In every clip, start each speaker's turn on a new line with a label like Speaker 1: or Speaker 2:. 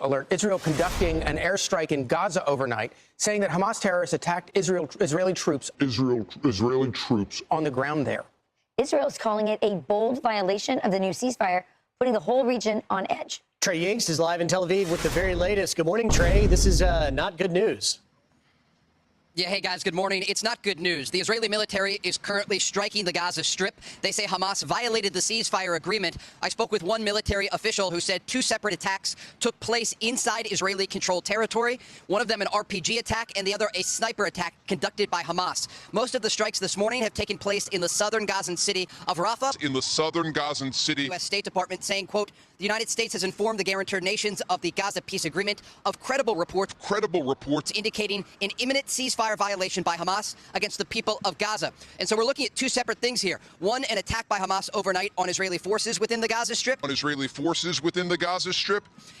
Speaker 1: Alert: Israel conducting an airstrike in Gaza overnight, saying that Hamas terrorists attacked Israeli troops on the ground there.
Speaker 2: Israel is calling it a bold violation of the new ceasefire, putting the whole region on edge.
Speaker 3: Trey Yingst is live in Tel Aviv with the very latest. Good morning, Trey. This is not good news.
Speaker 4: Yeah, hey guys, good morning. It's not good news. The Israeli military is currently striking the Gaza Strip. They say Hamas violated the ceasefire agreement. I spoke with one military official who said 2 separate attacks took place inside Israeli-controlled territory. One of them an RPG attack and the other a sniper attack conducted by Hamas. Most of the strikes this morning have taken place in the southern Gazan city of Rafah. U.S. State Department saying, quote, the United States has informed the guarantor nations of the Gaza peace agreement of credible reports indicating an imminent ceasefire violation by Hamas against the people of Gaza. And so we're looking at 2 separate things here. One, an attack by Hamas overnight on Israeli forces within the Gaza Strip.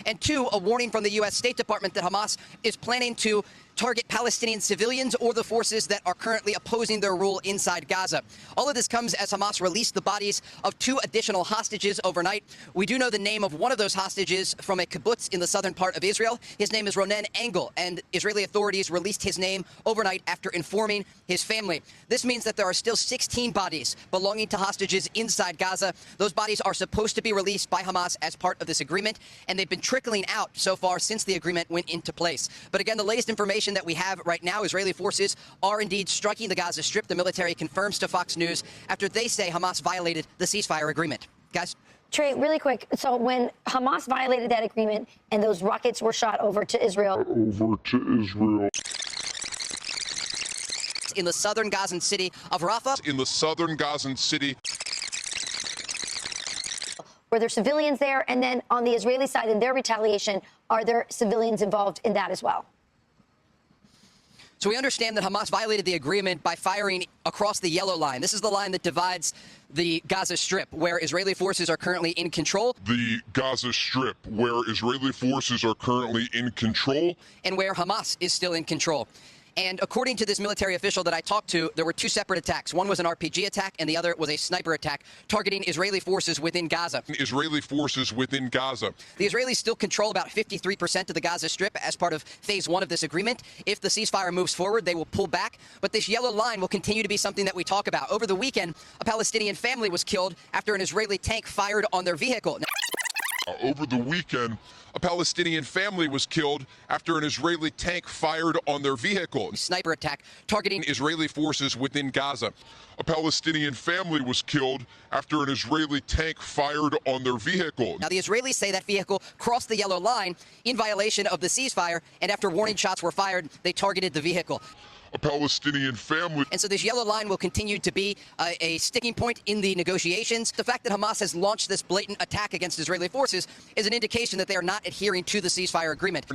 Speaker 4: And 2, a warning from the U.S. State Department that Hamas is planning to target Palestinian civilians or the forces that are currently opposing their rule inside Gaza. All of this comes as Hamas released the bodies of 2 additional hostages overnight. We do know the name of one of those hostages from a kibbutz in the southern part of Israel. His name is Ronen Engel, and Israeli authorities released his name overnight after informing his family. This means that there are still 16 bodies belonging to hostages inside Gaza. Those bodies are supposed to be released by Hamas as part of this agreement, and they've been trickling out so far since the agreement went into place. But again, the latest information that we have right now, Israeli forces are indeed striking the Gaza Strip. The military confirms to Fox News after they say Hamas violated the ceasefire agreement. Guys?
Speaker 2: Trey, really quick. So when Hamas violated that agreement and those rockets were shot over to Israel.
Speaker 4: In the southern Gazan city of Rafah.
Speaker 2: Were there civilians there? And then on the Israeli side, in their retaliation, are there civilians involved in that as well?
Speaker 4: So we understand that Hamas violated the agreement by firing across the yellow line. This is the line that divides the Gaza Strip, where Israeli forces are currently in control. And where Hamas is still in control. And according to this military official that I talked to, there were 2 separate attacks. One was an RPG attack, and the other was a sniper attack targeting Israeli forces within Gaza. The Israelis still control about 53% of the Gaza Strip as part of phase 1 of this agreement. If the ceasefire moves forward, they will pull back. But this yellow line will continue to be something that we talk about. Over the weekend, a Palestinian family was killed after an Israeli tank fired on their vehicle. Sniper attack targeting
Speaker 5: Israeli forces within Gaza. A Palestinian family was killed after an Israeli tank fired on their vehicle.
Speaker 4: Now, the Israelis say that vehicle crossed the yellow line in violation of the ceasefire, and after warning shots were fired, they targeted the vehicle.
Speaker 5: A Palestinian family.
Speaker 4: And so this yellow line will continue to be a sticking point in the negotiations. The fact that Hamas has launched this blatant attack against Israeli forces is an indication that they are not adhering to the ceasefire agreement.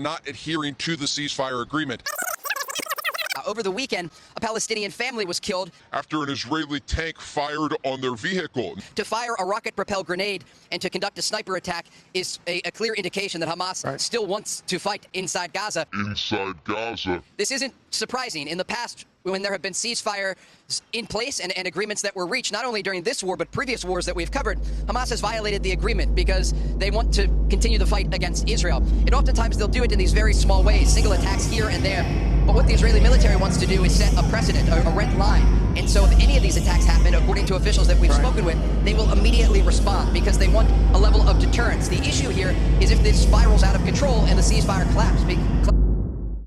Speaker 4: Over the weekend, a Palestinian family was killed
Speaker 5: after an Israeli tank fired on their vehicle.
Speaker 4: To fire a rocket-propelled grenade and to conduct a sniper attack is a clear indication that Hamas still wants to fight inside Gaza. This isn't surprising. In the past, when there have been ceasefires in place and agreements that were reached, not only during this war, but previous wars that we've covered, Hamas has violated the agreement because they want to continue the fight against Israel. And oftentimes they'll do it in these very small ways, single attacks here and there. But what the Israeli military wants to do is set a precedent, a red line. And so if any of these attacks happen, according to officials that we've spoken with, they will immediately respond because they want a level of deterrence. The issue here is if this spirals out of control and the ceasefire collapses.